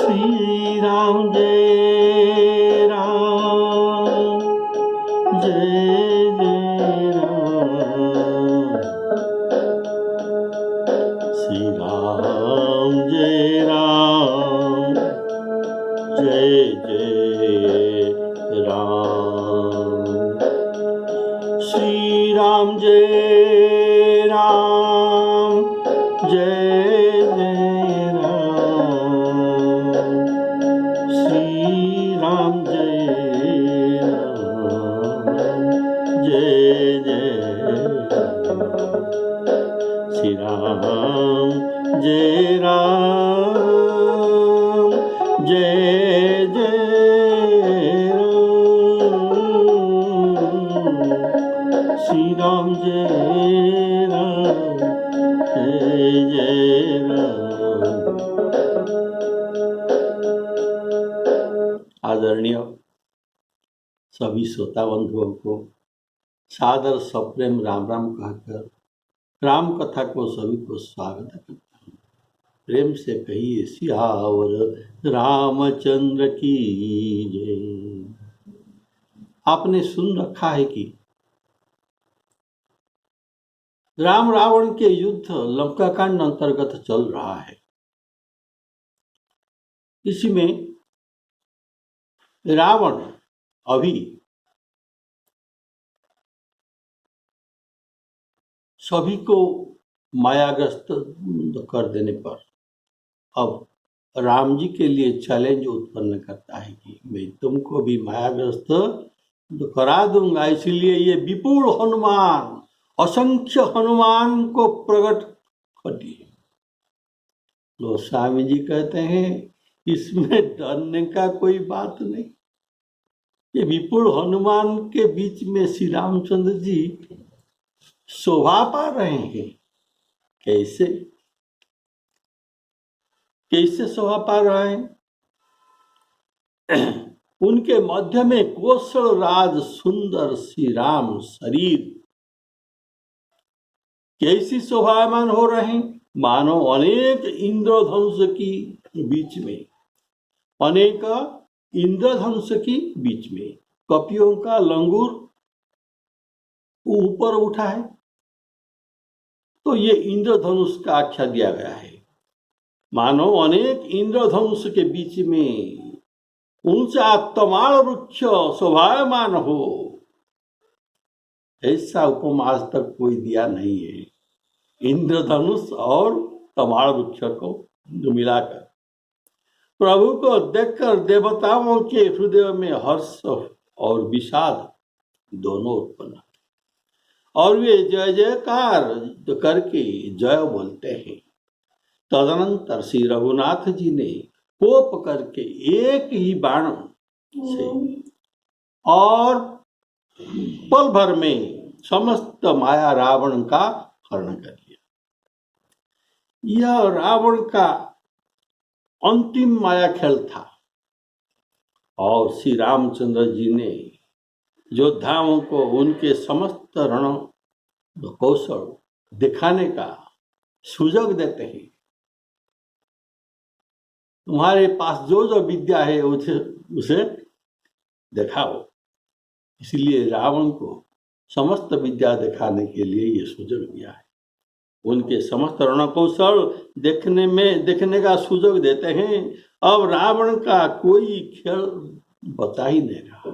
श्री राम जय राम जय जय राम। श्री राम जय राम जय जय राम। श्री राम जय राम जय जय राम। श्री राम जय राम जय जय राम। श्री राम जय राम जय जय राम। श्री राम जय राम जय जय राम। आदरणीय सभी श्रोता बंधुओं को सादर सप्रेम राम राम कहकर राम कथा को सभी को स्वागत करता हूँ। प्रेम से कहिए सियावर रामचंद्र की जय। आपने सुन रखा है कि राम रावण के युद्ध लंका कांड अंतर्गत चल रहा है। इसी में रावण अभी सभी को मायाग्रस्त कर देने पर अब राम जी के लिए चैलेंज उत्पन्न करता है कि मैं तुमको भी मायाग्रस्त करा दूंगा। इसलिए ये विपुल हनुमान, असंख्य हनुमान को प्रकट कर दिए। लो स्वामी जी कहते हैं इसमें डरने का कोई बात नहीं। ये विपुल हनुमान के बीच में श्री रामचंद्र जी शोभा पा रहे हैं। कैसे कैसे शोभा पा रहे हैं? उनके मध्य में कौशल राज सुंदर श्री राम शरीर कैसी शोभायमान हो रहे हैं, मानो अनेक इंद्रधनुष की बीच में, अनेक इंद्रधनुष की बीच में कपियों का लंगूर ऊपर उठा है। तो ये इंद्रधनुष का आख्या दिया गया है, मानो अनेक इंद्रधनुष के बीच में ऊंचा तमाल वृक्ष शोभायमान हो। ऐसा उपमा आज तक कोई दिया नहीं है, इंद्रधनुष और तमाल वृक्ष को मिलाकर। प्रभु को देखकर देवताओं के हृदय में हर्ष और विषाद दोनों उत्पन्न, और वे जय जयकार करके जय बोलते हैं। तदनंतर श्री रघुनाथ जी ने कोप करके एक ही बाण से और पल भर में समस्त माया रावण का हरण कर लिया। यह रावण का अंतिम माया खेल था, और श्री रामचंद्र जी ने योद्धाओं को उनके समस्त रण कौशल दिखाने का सुजोग देते हैं। तुम्हारे पास जो जो विद्या है उसे दिखाओ। इसलिए रावण को समस्त विद्या दिखाने के लिए ये सुजोग दिया है। उनके समस्त रण कौशल देखने का सुजोग देते हैं। अब रावण का कोई खेल बता ही नहीं रहा।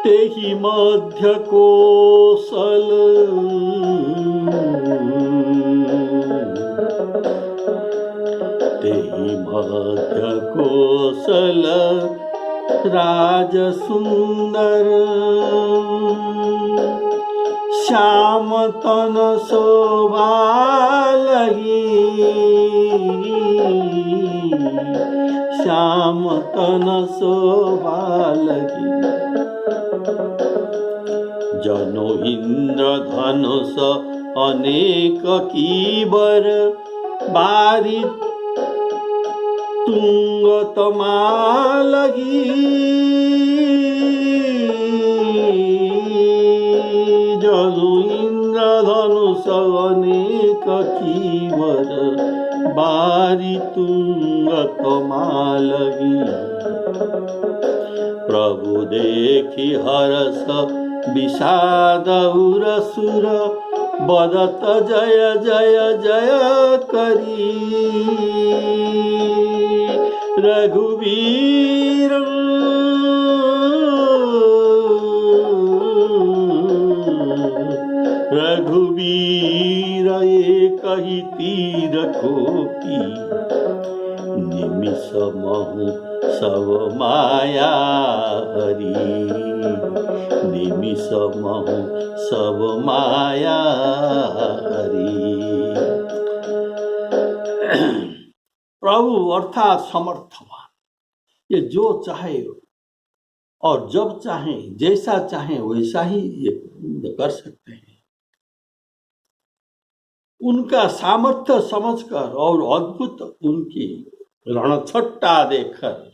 तेहि मध्य कौशल तेहि मध्य कौशल राज सुंदर श्याम तन शोभा लगी श्याम तन शोभा लगी जनो इंद्रधनुष अनेक कीबर बारी तुंग तमा लगी जनो इंद्रधनुष अनेक कीवर बारी तुंग तमालगी। प्रभु देखी हरस विषाद उरसुर बदत जय जय जय करी। रघुवीर रघुवीर एक ही तीर कोपी। निमिष महु सब माया हरी। निमिष महु सब माया हरी। प्रभु अर्थात समर्थवान, ये जो चाहे और जब चाहे जैसा चाहे वैसा ही ये कर सकते हैं। उनका सामर्थ्य समझकर और अद्भुत उनकी रणछट्टा देखकर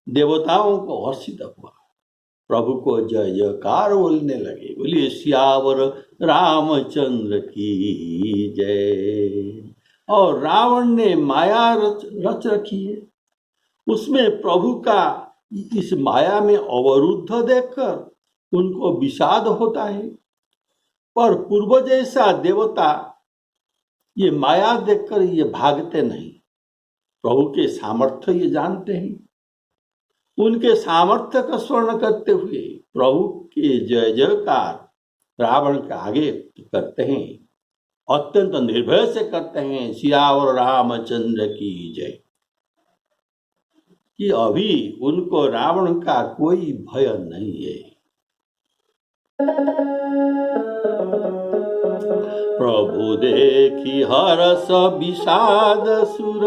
देवताओं को हर्षित हुआ। प्रभु को जय जयकार बोलने लगे। बोलिए सियावर रामचंद्र की जय। और रावण ने माया रच रखी है, उसमें प्रभु का इस माया में अवरुद्ध देखकर उनको विषाद होता है। पर पूर्व जैसा देवता ये माया देखकर ये भागते नहीं, प्रभु के सामर्थ्य ये जानते हैं। उनके सामर्थ्य का स्मरण करते हुए प्रभु के जय जयकार रावण के आगे करते हैं, अत्यंत निर्भय से करते हैं। सियावर रामचंद्र की जय। कि अभी उनको रावण का कोई भय नहीं है। प्रभु देखी हरस विषाद सुर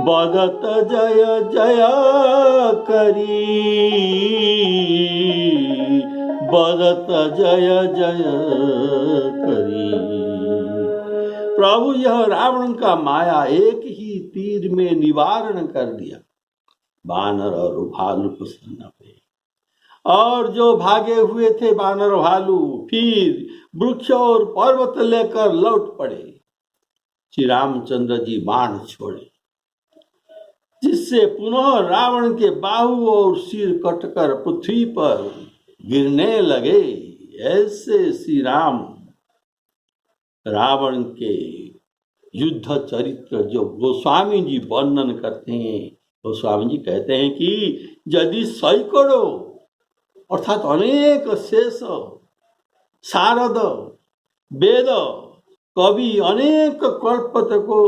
बदत जय जय करी। बदत जय जय करी। प्रभु यह रावण का माया एक ही तीर में निवारण कर दिया। बानर और भालू प्रसन्न हुए, और जो भागे हुए थे बानर भालू फिर वृक्ष और पर्वत लेकर लौट पड़े। श्री रामचंद्र जी बाण छोड़े, जिससे पुनः रावण के बाहु और सिर कटकर पृथ्वी पर गिरने लगे। ऐसे श्री राम रावण के युद्ध चरित्र जो गोस्वामी जी वर्णन करते हैं, गोस्वामी जी कहते हैं कि यदि सैकड़ों अर्थात अनेक शेष शारद वेद कवि अनेक कल्प को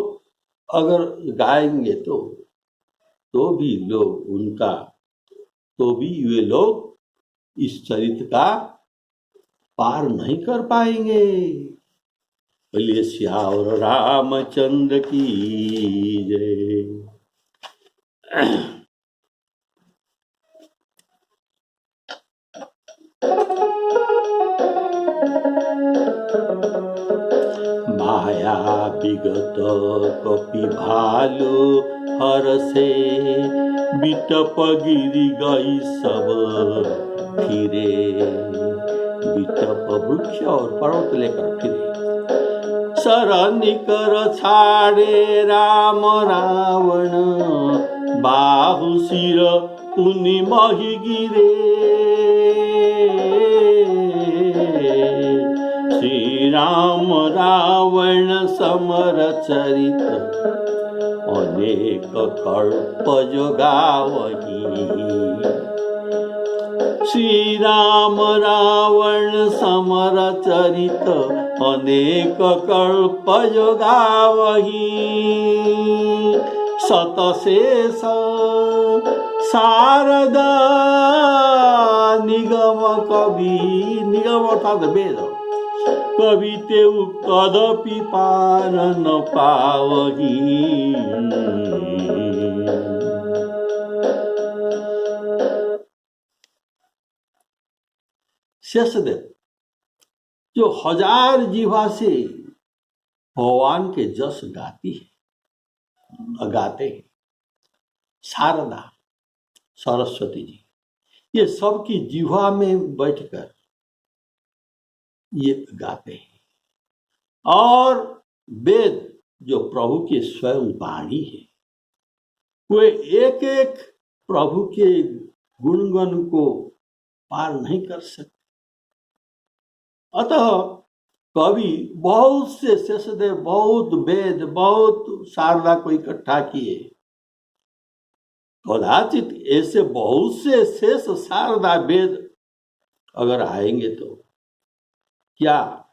अगर गाएंगे तो भी लोग उनका तो भी वे लोग इस चरित्र का पार नहीं कर पाएंगे। बोलिए सियावर रामचंद्र की जय। माया विगत कपि भालू हर से बिटप गिरी गई सब फिरे। बिटप वृक्ष और पर्वत लेकर फिरे। सरनिकर छाड़े राम रावण बाहु सिर उनि मही गिरे। श्री राम रावण समर चरित अनेक कल्प जोगावही। श्री राम रावण समर चरित अनेक कल्प जोगावही। शतशेष शारदा निगम कवि, निगम अर्थात वेद कवि तेउ कदपि पार न पावही। शेषदेव जो हजार जीवा से भगवान के जस गाती है, गाते हैं। शारदा सरस्वती जी ये सबकी जीवा में बैठकर ये गाते हैं। और वेद जो प्रभु के स्वयं वाणी है, वे एक एक प्रभु के गुणगण को पार नहीं कर सकते। अतः कवि बहुत से शेषदेव, बहुत वेद, बहुत शारदा को इकट्ठा किए। कदाचित ऐसे बहुत से शेष शारदा वेद अगर आएंगे तो क्या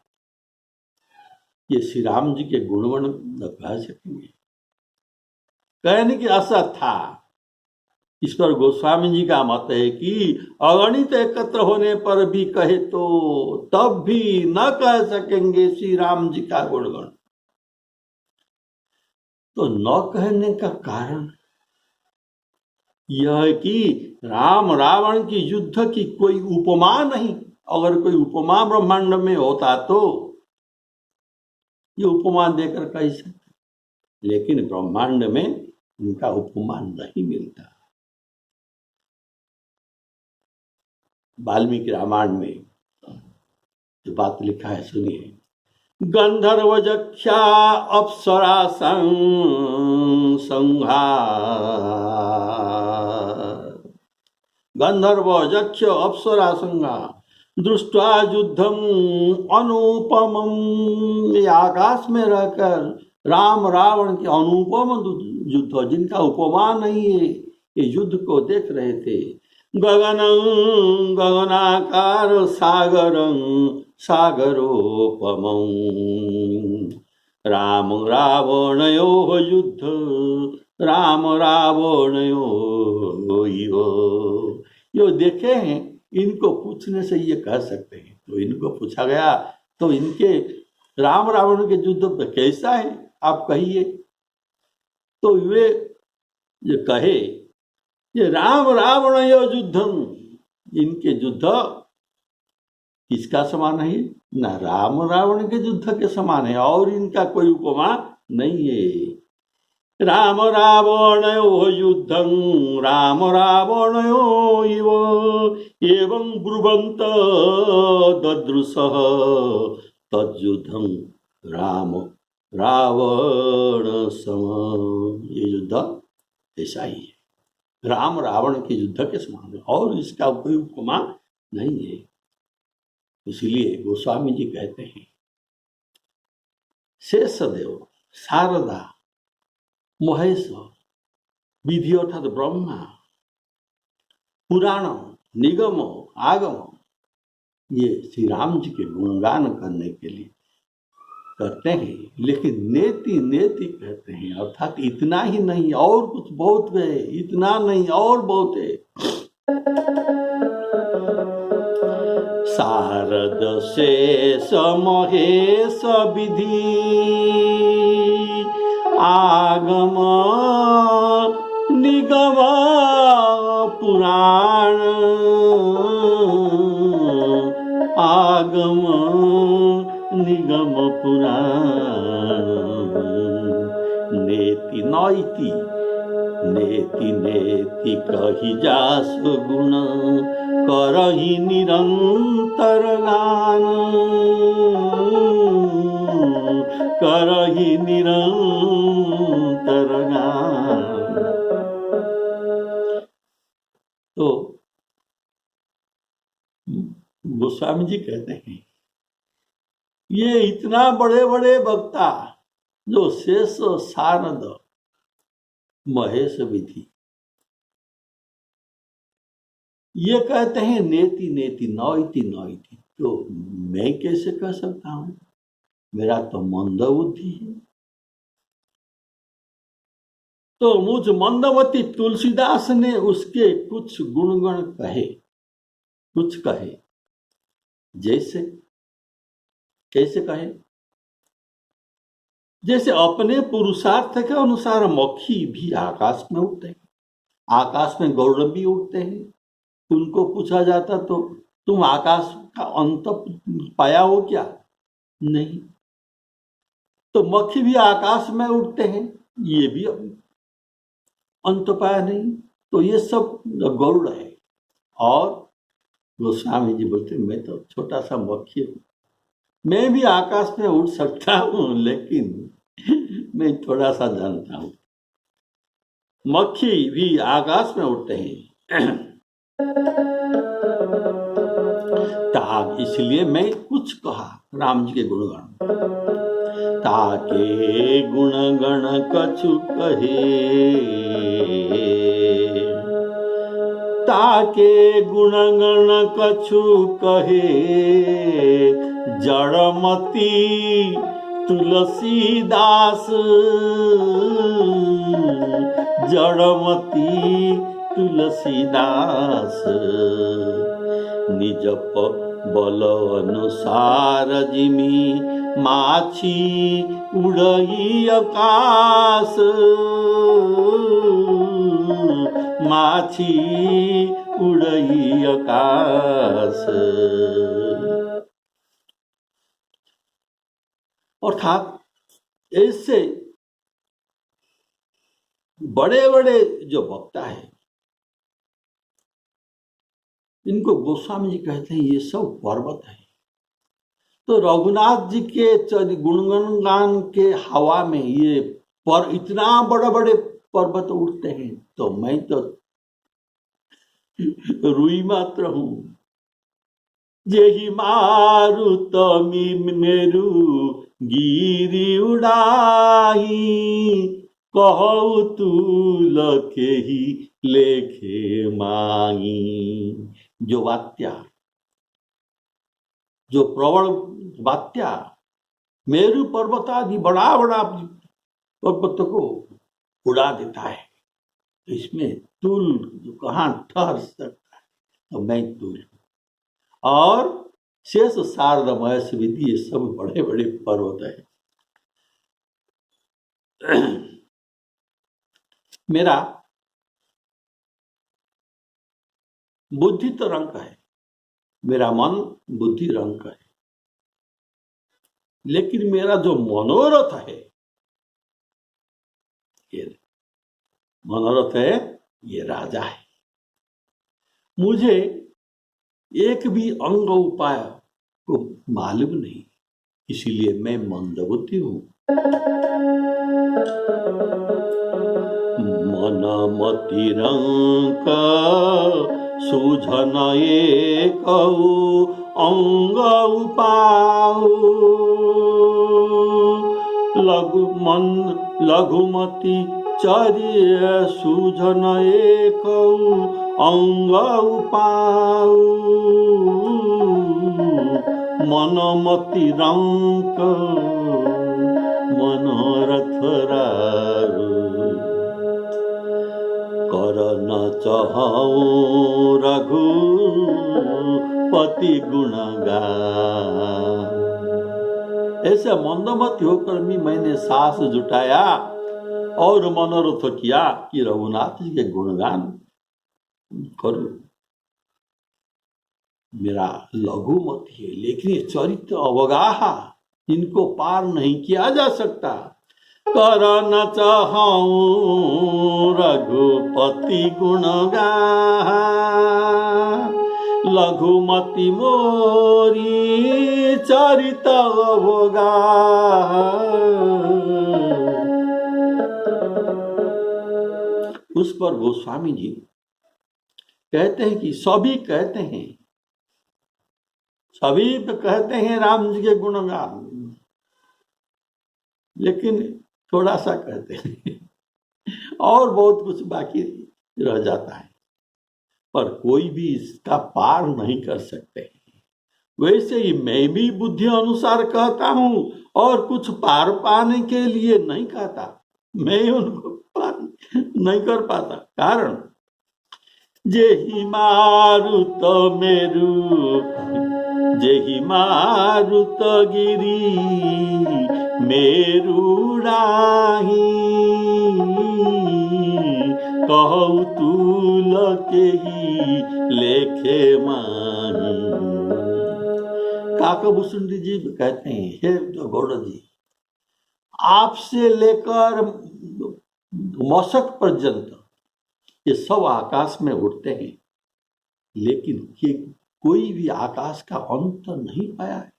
ये श्री राम जी के गुणगण गा सकेंगे? कहने की असर था। इस पर गोस्वामी जी का मत है कि अगणित एकत्र होने पर भी कहे तो तब भी न कह सकेंगे श्री राम जी का गुणगण। तो न कहने का कारण यह है कि राम रावण की युद्ध की कोई उपमा नहीं। अगर कोई उपमा ब्रह्मांड में होता तो ये उपमा देकर कह सकते, लेकिन ब्रह्मांड में इनका उपमा नहीं मिलता। वाल्मीकि रामायण में जो बात लिखा है सुनिए। गंधर्व जक्षा अप्सरा संघा, गंधर्व जक्ष अप्सरा संघा दृष्टा युद्धम अनुपमम। आकाश में रहकर राम रावण के अनुपम युद्ध, जिनका उपमा नहीं है, ये युद्ध को देख रहे थे। गगन गगनाकार सागरं सागरोपमं, राम रावणयोः युद्ध राम रावणयोः इव। यो देखे हैं, इनको पूछने से ये कह सकते हैं। तो इनको पूछा गया तो इनके राम रावण के युद्ध कैसा है आप कहिए? तो वे ये कहे ये राम रावण यो युद्धम, इनके युद्ध किसका समान है? ना राम रावण के युद्ध के समान है, और इनका कोई उपमा नहीं है। राम रावणयो युद्धं राम रावणयो इव, एवं ब्रुवन्त ददृशः तद्युद्धं राम रावण सम। ये युद्ध ऐसा ही है, राम रावण के युद्ध के समान है, और इसका कोई उपमा नहीं है। इसलिए गोस्वामी जी कहते हैं शेषदेव, शारदा, महेश, विधि अर्थात ब्रह्मा, पुराण, निगम, आगम, ये श्री राम जी के गुणगान करने के लिए करते हैं, लेकिन नेति नेति कहते हैं, अर्थात इतना ही नहीं और कुछ बहुत है, इतना नहीं और बहुत है। शारद शेष महेश विधि आगम निगम पुराण, आगम निगम पुराण। नेति नैति नेति नेति कही जास गुण, करही निरंतर गान, करही निरंतर गान। तो गोस्वामी जी कहते हैं ये इतना बड़े बड़े वक्ता जो शेष, शारद, महेश विधि, ये कहते हैं नेति नेति नैति नैति, तो मैं कैसे कह सकता हूं? मेरा तो मंद बुद्धि है। तो मुझ मंदवती तुलसीदास ने उसके कुछ गुणगण कहे, कुछ कहे। जैसे कैसे कहे? जैसे अपने पुरुषार्थ के अनुसार मक्खी भी आकाश में उड़ते हैं, आकाश में गौरव भी उड़ते हैं। उनको पूछा जाता तो तुम आकाश का अंत पाया हो क्या? नहीं। तो मक्खी भी आकाश में उड़ते हैं, ये भी अंत पाया नहीं। तो ये सब गौड़ है। और गोस्वामी जी बोलते मैं तो छोटा सा मक्खी हूँ, मैं भी आकाश में उड़ सकता हूँ, लेकिन मैं थोड़ा सा जानता हूँ, मक्खी भी आकाश में उड़ते हैं। ताक, इसलिए मैं कुछ कहा राम जी के गुणगान। ताके गुणगण कछु कहे, ताके गुणगण कछु कहे, जड़मती तुलसीदास, जड़मती तुलसीदास। निज बल अनुसार जिमि माछी उड़ई आकाश, माछी उड़ई आकाश। अर्थात ऐसे बड़े बड़े जो वक्ता है, इनको गोस्वामी जी कहते हैं ये सब पर्वत है। तो रघुनाथ जी के गुणगण गान के हवा में ये पर इतना बड़े बड़े पर्वत उड़ते हैं, तो मैं तो रुई मात्र हूं। जेहि मारुत मेरु गिरी उड़ाही, कहु तुल केहि लेखे माही। जो वात्या, जो प्रबल वात्या मेरु पर्वत आदि बड़ा बड़ा पर्वत को उड़ा देता है, तो इसमें तुल कहाँ ठहर सकता है? तो मैं तुल। और शेष शारदमय विधि, ये सब बड़े बड़े पर्वत है। मेरा बुद्धि तो रंग है, मेरा मन बुद्धि रंग है, लेकिन मेरा जो मनोरथ है, ये मनोरथ है, ये राजा है। मुझे एक भी अंग उपाय को मालूम नहीं, इसीलिए मैं मंदबुद्धि हूं। मन मति रंग सूझन एक अंग उपाय, लघुमति चर्य सूझन एक अंग उपाय। मनमति रंक मनोरथ राग, कर न चाहूं रघुपति गुणगान। ऐसे मंदमती होकर भी मैंने साहस जुटाया और मनोरथ किया कि रघुनाथ जी के गुणगान करूं। मेरा लघुमति है, लेकिन ये चरित्र अवगाहा, इनको पार नहीं किया जा सकता। कर न चाहूं रघुपति गुणगान, लघुमति मोरी चरित अवगाहा। उस पर गोस्वामी जी कहते हैं कि सभी कहते हैं, सभी तो कहते हैं राम जी के गुणगान, लेकिन थोड़ा सा कहते हैं और बहुत कुछ बाकी रह जाता है, पर कोई भी इसका पार नहीं कर सकते। वैसे ही मैं भी बुद्धि अनुसार कहता हूं और कुछ पार पाने के लिए नहीं कहता, मैं उनको पार नहीं कर पाता। कारण जेहि मारुत मेरु, जेहि मारुत गिरी मेरुड़ाही, कहु तुल केहि लेखे माही। काकभूषण जी कहते हैं, हे गौड़ जी, आपसे लेकर मशक पर्यंत ये सब आकाश में उड़ते हैं, लेकिन ये कोई भी आकाश का अंत नहीं पाया है।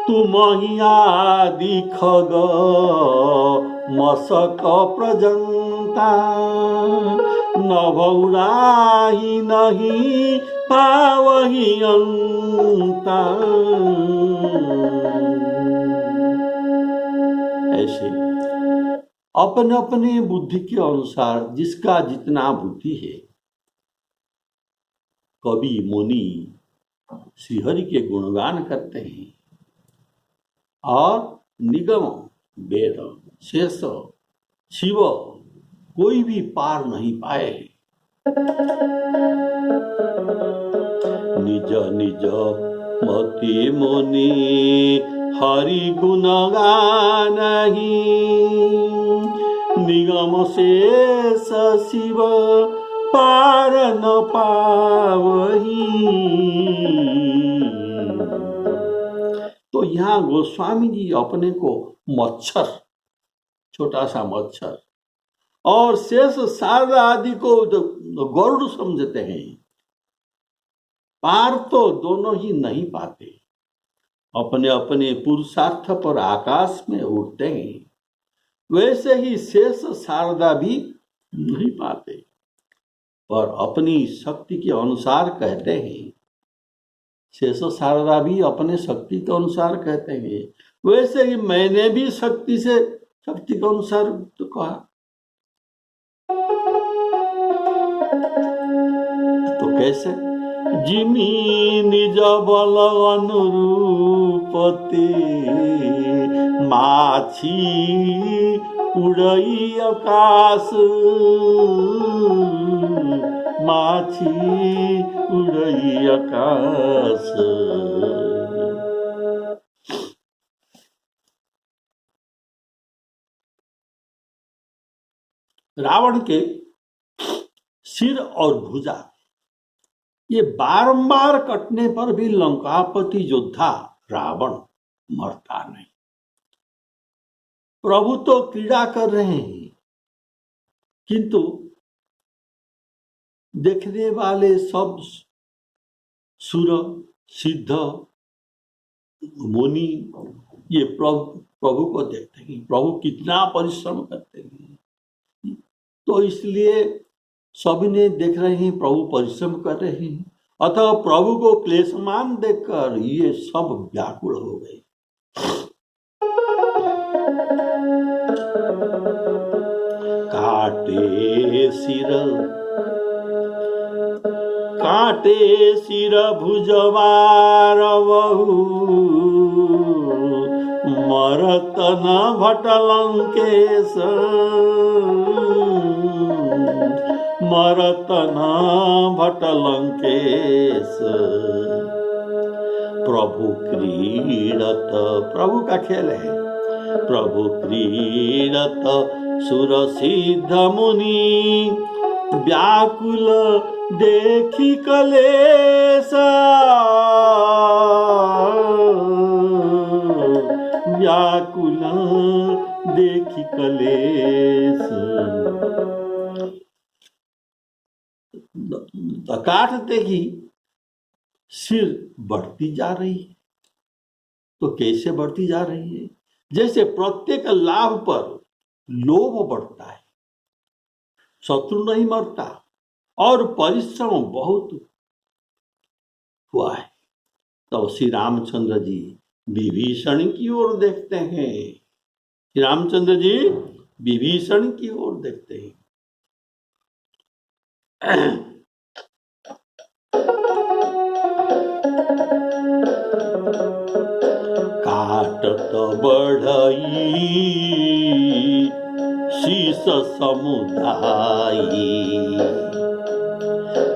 तुमहि आदि खग मसक प्रजंता, नभौराही नहीं पावहि अंता। ऐसे अपने अपने बुद्धि के अनुसार जिसका जितना बुद्धि है, कवि मुनि श्रीहरि के गुणगान करते हैं और निगम वेद शेष शिव कोई भी पार नहीं पाए। निज निज मति मुनि हरि गुणगान ही, निगम शेष शिव पार न पावही। तो यहाँ गोस्वामी जी अपने को मच्छर, छोटा सा मच्छर, और शेष शारदा आदि को गरुड़ समझते हैं। पार तो दोनों ही नहीं पाते, अपने अपने पुरुषार्थ पर आकाश में उड़ते हैं। वैसे ही शेष शारदा भी नहीं पाते, पर अपनी शक्ति के अनुसार कहते हैं। शेष शारदा भी अपने शक्ति के अनुसार कहते हैं। वैसे ही मैंने भी शक्ति के अनुसार तो कहा। तो कैसे? जिमी निज बल अनुरूपते, माछी उड़ई आकाश, माछी उड़ई आकाश। रावण के सिर और भुजा ये बारंबार कटने पर भी लंकापति योद्धा रावण मरता नहीं। प्रभु तो क्रीड़ा कर रहे हैं, किंतु देखने वाले सब सुर सिद्ध मुनि ये प्रभु को देखते हैं, प्रभु कितना परिश्रम करते हैं। तो इसलिए सभी ने देख रहे हैं प्रभु परिश्रम कर रहे हैं, अतः प्रभु को क्लेशमान देखकर ये सब व्याकुल हो गए। काटे सिर भुजवार बहु, मरत न भटलंकेश, मरत न भटलंकेश। प्रभु क्रीडत, प्रभु का खेल है, प्रभु क्रीडत सुर सिद्ध मुनि, व्याकुल देखी कलेश, व्याकुल देखी कलेश। काटते ही सिर बढ़ती जा रही है। तो कैसे बढ़ती जा रही है? जैसे प्रत्येक लाभ पर लोभ बढ़ता है, शत्रु नहीं मरता, और परिश्रम बहुत हुआ है। तो श्री रामचंद्र जी विभीषण की ओर देखते हैं, श्री रामचंद्र जी विभीषण की ओर देखते हैं। काटत बढ़ई शीस समुदायी,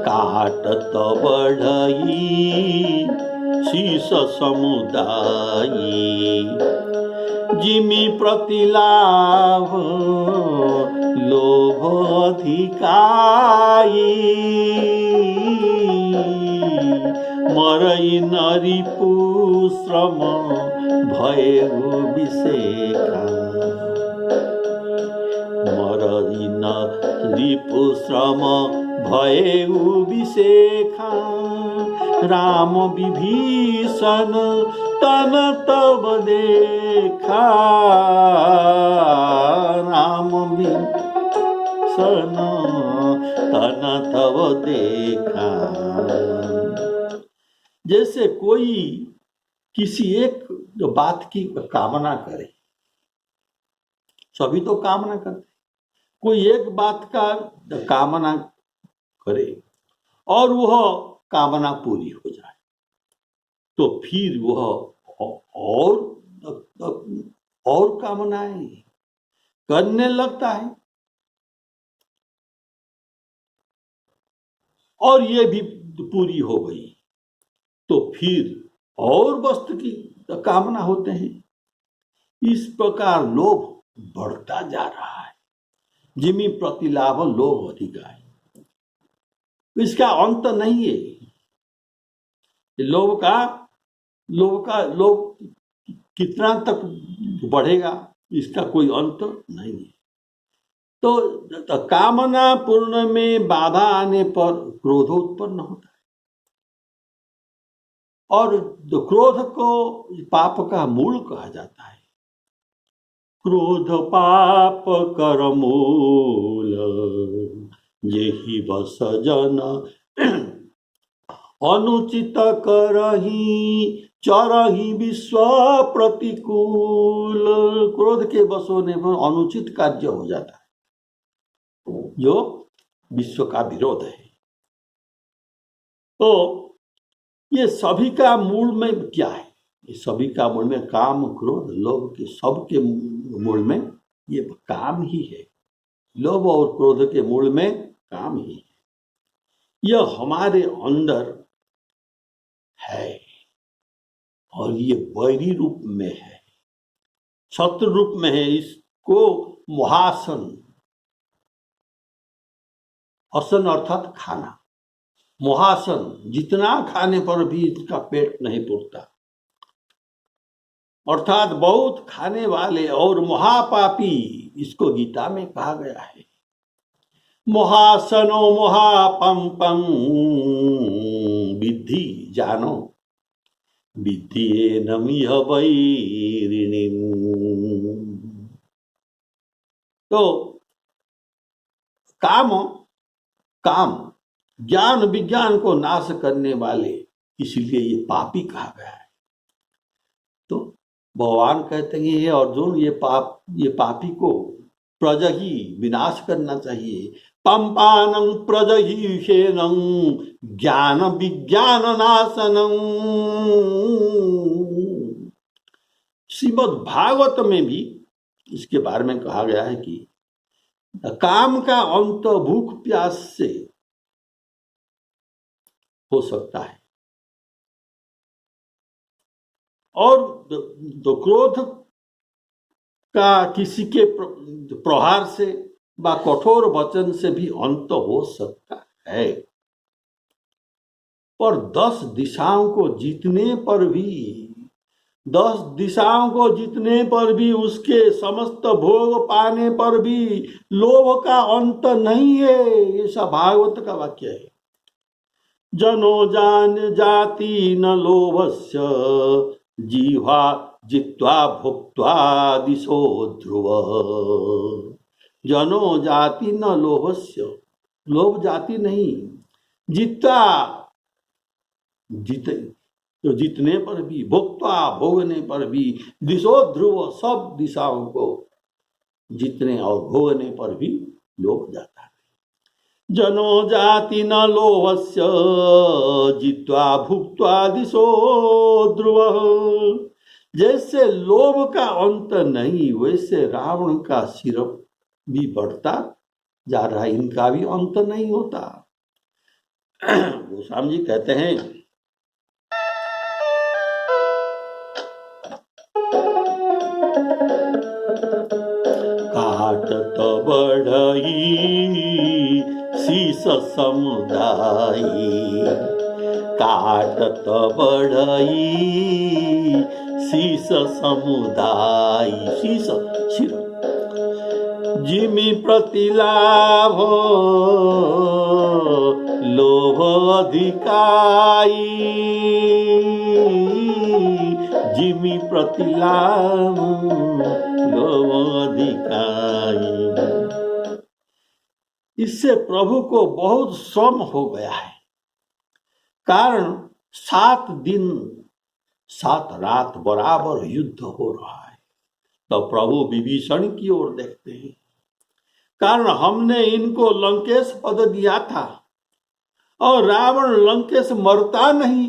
काटत बढ़ई शीस समुदायी, जिमि प्रतिलाभ लोभ अधिकाई, मरई नरी पुश्रम भयउ विषेका, मरई नरी पुश्रम भयउ विषेका। राम विभीषण तन तब देखा राम बिन तन तब देखा। जैसे कोई किसी एक बात की कामना करे, सभी तो कामना करते, कोई एक बात का कामना करे और वह कामना पूरी हो जाए तो फिर वह और कामनाएं करने लगता है और ये भी पूरी हो गई तो फिर और वस्तु की कामना होते हैं। इस प्रकार लोभ बढ़ता जा रहा है, जिमी प्रतिलाभ लोभ अधिक है, इसका अंत नहीं है। लोभ कितना तक बढ़ेगा इसका कोई अंत नहीं है। तो कामना पूर्ण में बाधा आने पर क्रोध उत्पन्न होता है और क्रोध को पाप का मूल कहा जाता है। क्रोध पाप कर मूल यही बस जन अनुचित करही चरही विश्व प्रतिकूल। क्रोध के बस होने पर अनुचित कार्य हो जाता है जो विश्व का विरोध है। तो ये सभी का मूल में क्या है? ये सभी का मूल में काम क्रोध लोभ के सबके मूल में ये काम ही है। लोभ और क्रोध के मूल में काम ही है। यह हमारे अंदर है और ये वैरी रूप में है, शत्रु रूप में है। इसको मुहासन, असन अर्थात खाना, मुहासन, जितना खाने पर भी इसका पेट नहीं पुरता, अर्थात बहुत खाने वाले और महापापी, इसको गीता में कहा गया है। मुहासनो मुहापंपं विद्धि जानो विद्येनमिह वैरिणीम्। तो काम ज्ञान विज्ञान को नाश करने वाले, इसलिए ये पापी कहा गया है। तो भगवान कहते हैं ये अर्जुन, ये पापी को प्रजहि, विनाश करना चाहिए। पंपानं प्रजहिषेनं ज्ञान विज्ञान नाशनं। श्रीमद् भागवत में भी इसके बारे में कहा गया है कि काम का अंत भूख प्यास से हो सकता है और तो क्रोध का किसी के प्रहार से व कठोर वचन से भी अंत हो सकता है। पर 10 दिशाओं को जीतने पर भी उसके समस्त भोग पाने पर भी लोभ का अंत नहीं है। ऐसा भागवत का वाक्य है। जनो जान जाति न लोभस्य जीवा जित्वा भुक्त्वा दिशो ध्रुव। जनो जाति न लोभस्य, लोभ जाति नहीं, तो जीतने पर भी, भुक्त्वा भोगने पर भी, दिशो ध्रुव, सब दिशाओं को जीतने और भोगने पर भी लोभ जाता है। जनो जाति न लोभस्य जित्वा भुक्त्वा दिशो ध्रुव। जैसे लोभ का अंत नहीं, वैसे रावण का सिर भी बढ़ता जा रहा है, इनका भी अंत नहीं होता। गोस्वामी जी कहते हैं, काटत बढ़ई शीस समुदायी, काटत बढ़ई शीस समुदायी। शीस सिर, जिमि प्रतिलाभ लोभ अधिकाई, जिमि प्रतिलाम अधिकाई। इससे प्रभु को बहुत श्रम हो गया है। कारण 7 दिन 7 रात बराबर युद्ध हो रहा है। तो प्रभु विभीषण की ओर देखते हैं, कारण हमने इनको लंकेश पद दिया था और रावण लंकेश मरता नहीं,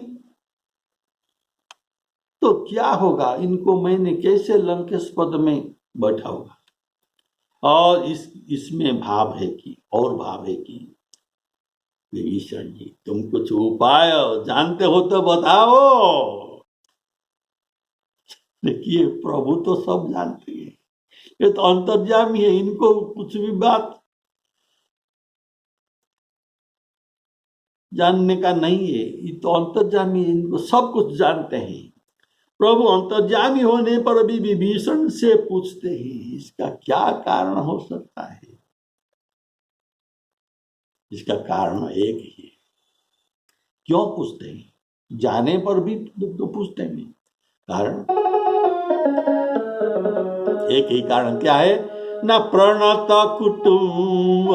तो क्या होगा, इनको मैंने कैसे लंकेश पद में बैठाऊंगा। और इसमें भाव है कि विभीषण जी तुम कुछ उपाय जानते हो तो बताओ। देखिए प्रभु तो सब जानते हैं, ये तो अंतर्यामी है, इनको कुछ भी बात जानने का नहीं है, ये तो अंतर्यामी है, इनको सब कुछ जानते हैं। प्रभु अंतर्यामी होने पर भी विभीषण से पूछते हैं, इसका क्या कारण हो सकता है। इसका कारण एक ही है। क्यों पूछते हैं, जाने पर भी तो पूछते हैं। कारण एक ही कारण क्या है, न प्रणत कुटुंब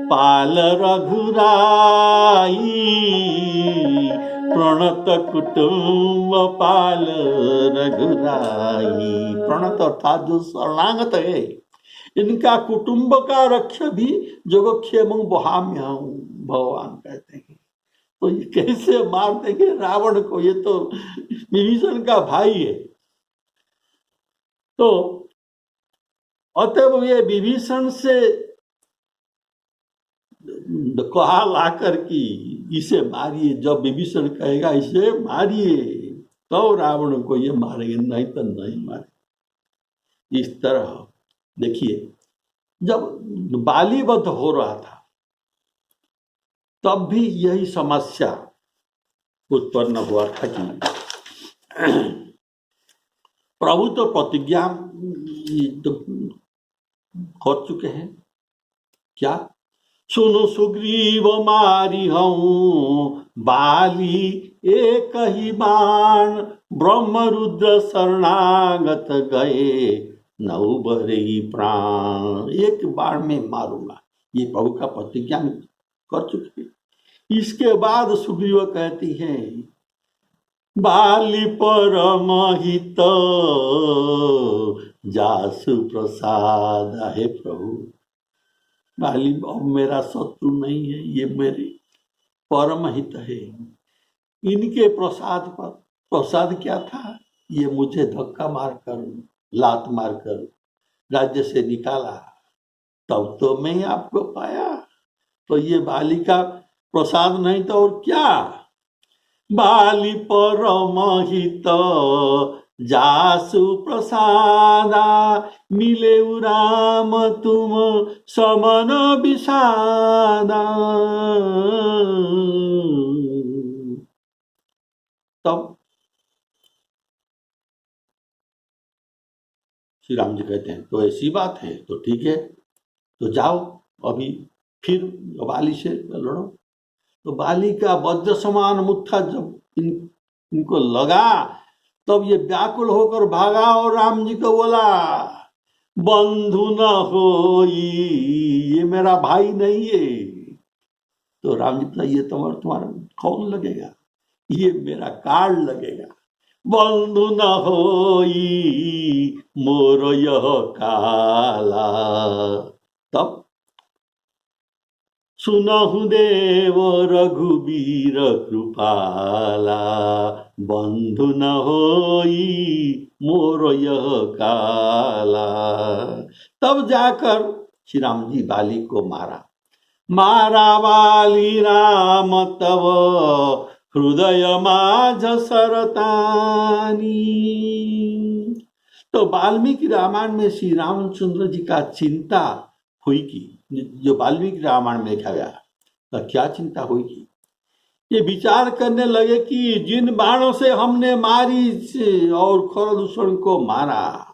पाल रघुराई। प्रणत कुटुंब पाल रघुराई। प्रणत अर्थात जो शरणागत है, इनका कुटुंब का रक्ष भी जोगक्षेम बहाम्य भगवान कहते हैं। तो ये कैसे मार देंगे रावण को, ये तो विभीषण का भाई है। तो अतएव ये विभीषण से कहा लाकर कि इसे मारिए, जब विभीषण कहेगा इसे मारिए तो रावण को ये मारेंगे, नहीं तो नहीं मारे। इस तरह देखिए, जब बाली वध हो रहा था तब भी यही समस्या उत्पन्न हुआ था कि प्रभु तो प्रतिज्ञा तो कर चुके हैं। क्या, सुनो सुग्रीव मारी हूं बाली एक ही बाण, ब्रह्म रुद्र शरणागत गए नौबरे प्राण। एक बाण में मारूंगा, ये प्रभु का प्रतिज्ञा कर चुके हैं। इसके बाद सुग्रीव कहती है, बाली परम हित जासु प्रसाद है प्रभु। बाली अब मेरा शत्रु नहीं है, ये मेरे परम हित है। इनके प्रसाद क्या था, ये मुझे धक्का मारकर लात मारकर राज्य से निकाला, तब तो मैं आपको पाया। तो ये बाली का प्रसाद नहीं तो और क्या। बाली परम हित जासु प्रसादा, मिले राम तुम समन विषादा। तब श्री राम जी कहते हैं, तो ऐसी बात है तो ठीक है, तो जाओ अभी फिर बाली से लड़ो। तो बाली का वज्र समान मुट्ठा जब इनको लगा, तब ये व्याकुल होकर भागा और राम जी को बोला, बंधु न होई, ये मेरा भाई नहीं है। तो राम जी बोला, ये तुम्हारा कौन लगेगा, ये मेरा कार्ड लगेगा। बंधु न होई मोर यह काला। तब सुनहु देव रघुबीर कृपाला, बंधु न होई मोर यह काला। तब जाकर श्री राम जी बाली को मारा। बाली राम तव हृदय माझ सरतानी। तो वाल्मीकि रामायण में श्री रामचंद्र जी का चिंता हुई कि जो वाल्मीकि रामायण में लिखा गया, तो क्या चिंता हुई कि ये विचार करने लगे कि जिन बाणों से हमने मारीच और खरदूषण को मारा,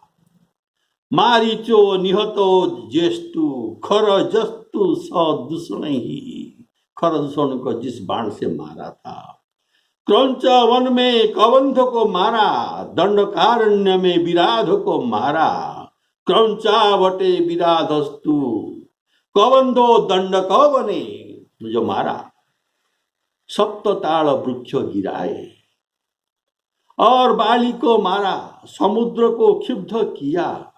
मारीचो निहतो ज्येष्ठु खर जस्तु सदूषण ही, खरदूषण को जिस बाण से मारा था क्रौंच वन में कबंध को मारा, दंडकारण्य में विराध को मारा। क्रौंचावटे विराधस्तु, कबंधो दंड कवने, जो मारा। सप्तताल वृक्ष गिराए, और बाली को मारा, समुद्र को क्षुब्ध किया।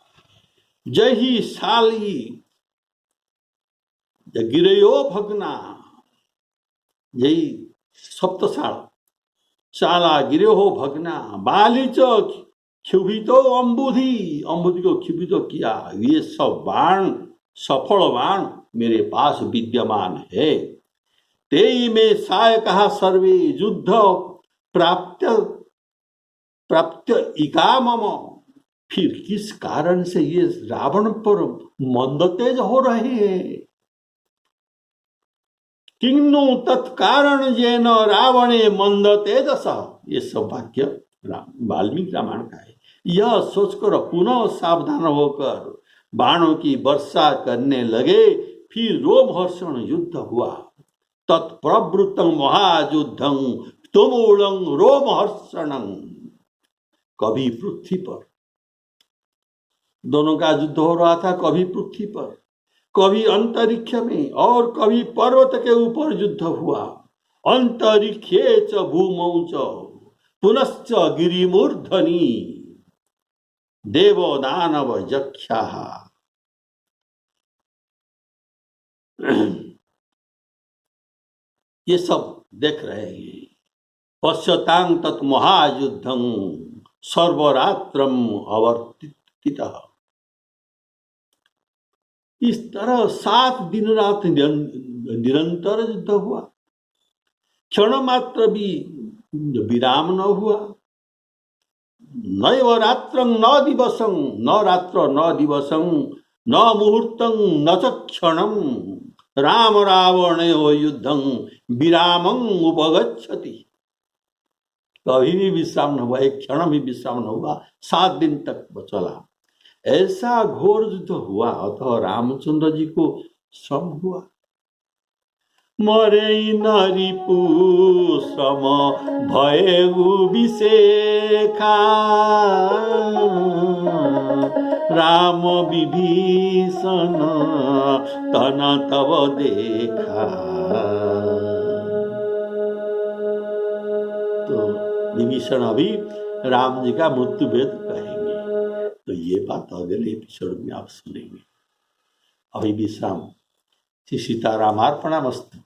जही साली गिरयो भगना, यही सप्तशाल शाला गिरे हो भगना। बाली च क्षुभितो अम्बुधि, अम्बुधि को क्षुभित किया। ये सब बाण, सफल बाण मेरे पास विद्यमान है। तेई में साय कहा सर्वे, युद्ध प्राप्त इकामम। फिर किस कारण से ये रावण पर मंद तेज हो रहे हैं? किन्नु तत्कारण जेन रावणे मंद तेजस। ये सब वाक्य वाल्मीकि रामायण का है। यह सोचकर पुनः सावधान होकर बाणों की वर्षा करने लगे। फिर रोमहर्षण युद्ध हुआ। तत्प्रवृत्तं महायुद्धं तुमूलं रोमहर्षणं। कभी पृथ्वी पर दोनों का युद्ध हो रहा था, कभी पृथ्वी पर, कभी अंतरिक्ष में, और कभी पर्वत के ऊपर युद्ध हुआ। अंतरिक्षे च भूमौ च पुनश्च गिरिमूर्धनि देवो दानव यक्षाः। ये सब देख रहे हैं। पश्यतां तत् महायुद्धं सर्वरात्रम अवर्तितः। इस तरह 7 दिन रात निरंतर युद्ध हुआ। क्षण मात्र भी विराम न हुआ। नैव रात्रं न दिवसं, न रात्र न दिवसं, न मुहूर्तं न च क्षणं। राम रावणयोः युद्धं विरामं उपगच्छति। कभी भी विश्राम न हुआ, एक क्षण भी विश्राम न हुआ, 7 दिन तक चला। ऐसा घोर युद्ध हुआ, अतः रामचंद्र जी को श्रम हुआ। मरे नारी पुसम भयगु विषेखा, राम विभीषण तन तव देखा। तो विभीषण अभी राम जी का मृत्यु भेद कहेंगे। तो ये बात अगले एपिसोड में आप सुनेंगे। अभी विश्राम। श्री सीतारामार्पणमस्तु।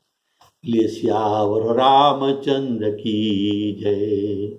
ले सियावर रामचंद्र की जय।